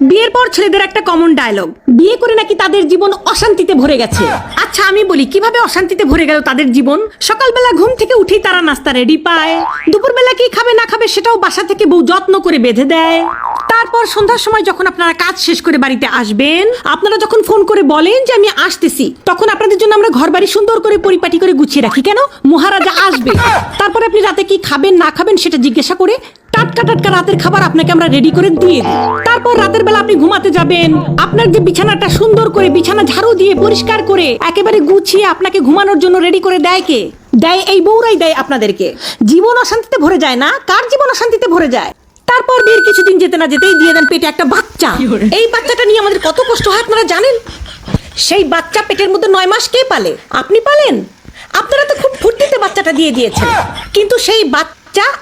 বিয়ের পর ছেলেদের একটা কমন ডায়লগ, বিয়ে করে নাকি তাদের জীবন অশান্তিতে ভরে গেছে। আচ্ছা আমি বলি কিভাবে অশান্তিতে ভরে গেল তাদের জীবন? সকালবেলা ঘুম থেকে উঠেই তারা নাস্তা রেডি পায়, দুপুরবেলা কি খাবে না খাবে সেটাও বাসা থেকে বউ যত্ন করে বেঁধে দেয়। তারপর সন্ধ্যার সময় যখন আপনারা কাজ শেষ করে বাড়িতে আসবেন, আপনারা যখন ফোন করে বলেন যে আমি আসতেছি, তখন আপনাদের জন্য আমরা ঘর বাড়ি সুন্দর করে পরিপাটি করে গুছিয়ে রাখি। কেন? মহারাজা আসবে। তারপরে আপনি রাতে কি খাবেন না খাবেন সেটা জিজ্ঞাসা করে টাটকা টাটকা রাতের খাবার আপনাকে আমরা রেডি করে দিয়ে দিই। তারপর রাতের বেলা আপনি ঘুমাতে যাবেন, আপনার যে বিছানাটা সুন্দর করে বিছানা ঝাড়ু দিয়ে পরিষ্কার করে একেবারে গুছিয়ে আপনাকে ঘুমানোর জন্য রেডি করে দেয় কে? দেয় এই বউরাই দেয় আপনাদেরকে। জীবন অশান্তিতে ভরে যায় না? কার জীবন অশান্তিতে ভরে যায়? তারপর বিয়ের কিছুদিন যেতে না যেতেই দিয়ে দেন পেটে একটা বাচ্চা। এই বাচ্চাটা নিয়ে আমাদের কত কষ্ট হয় আপনারা জানেন? সেই বাচ্চা পেটের মধ্যে 9 মাস কে পালে? আপনি পালেন? আপনারা তো খুব ফুর্তিতে বাচ্চাটা দিয়ে দিয়েছেন, কিন্তু সেই বাচ্চা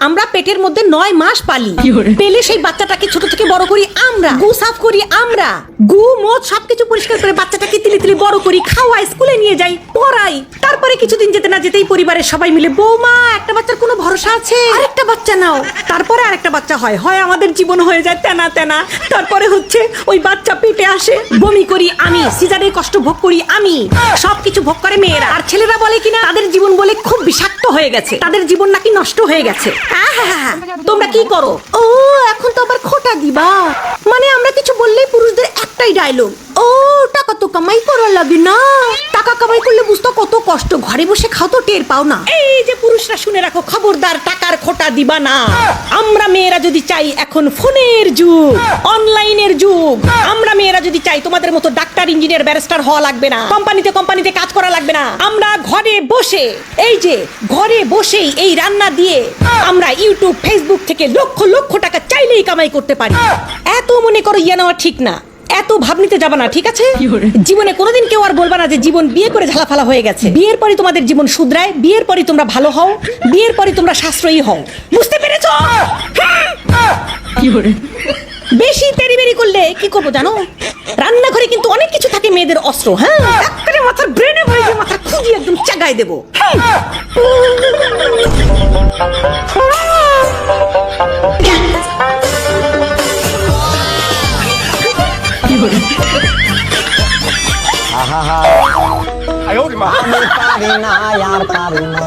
আমরা পেটের মধ্যে 9 মাস পালি। পেলে সেই বাচ্চাটাকে ছোট থেকে বড় করি আমরা, গু সাফ করি আমরা, গু মদ সবকিছু পরিষ্কার করে বাচ্চাটাকে তিলে তিলে বড় করি, খাওয়াই, স্কুলে নিয়ে যাই, পড়াই। তারপরে কিছুদিন যেতে না যেতেই পরিবারের সবাই মিলে বৌমা একটা বাচ্চার কোনো ভরসা আছে, আরেকটা বাচ্চা নাও। তারপরে আরেকটা বাচ্চা হয়, হয় আমাদের জীবন হয়ে যায় তেনা তেনা। তারপরে হচ্ছে ওই বাচ্চা পেটে আসে, বমি করি আমি, সিজারের কষ্ট ভোগ করি আমি, সবকিছু ভোগ করে মেয়েরা। আর ছেলেরা বলে কিনা তাদের জীবন বলে খুব বিষাক্ত হয়ে গেছে, তাদের জীবন নাকি নষ্ট হয়ে গেছে। তোমরা কি করো? ও এখন তো আবার খোটা দিবা, মানে আমরা কিছু বললেই পুরুষদের একটাই ডায়লগ, ও টাকা তো কামাই করা লাগে না, টাকা কামাই করলে বুঝতো কত কষ্ট, ঘরে বসে খাও তো টের পাও না। এই যে পুরুষরা শুনে রাখো, খবরদার টাকার খোটা দিবা না। আমরা মেয়েরা যদি চাই, এখন ফোনের যুগ, অনলাইনের যুগ, আমরা মেয়েরা যদি চাই তোমাদের মতো ডাক্তার ইঞ্জিনিয়ার ব্যারিস্টার হওয়া লাগবে না, কোম্পানিতে কাজ করা লাগবে না। আমরা ঘরে বসে, এই যে ঘরে বসেই এই রান্না দিয়ে আমরা ইউটিউব ফেসবুক থেকে লক্ষ লক্ষ টাকা চাইলেই কামাই করতে পারি। এত মনে করো ইয়ে নেওয়া ঠিক না, এত ভাবনিতে যাবা না, ঠিক আছে? জীবনে কোনোদিন কেউ আর বলবা না যে জীবন বিয়ে করে ঝালাফালা হয়ে গেছে। বিয়ের পরে তোমাদের জীবন শুধরায়, বিয়ের পরে তোমরা ভালো হও, বিয়ের পরে তোমরা সাশ্রয়ী হও। বুঝতে পেরেছো? বেশি তেড়িবেড়ি করলে কি করবো জানো? রান্নাঘরে কিন্তু অনেক কিছু থাকে মেয়েদের অস্ত্র। হ্যাঁ, একেবারে মাথার ব্রেনে ভরে দিয়ে মাথার খুঁজি একদম চাগাই দেবো। আহা, আমি পারি না আর পারি না।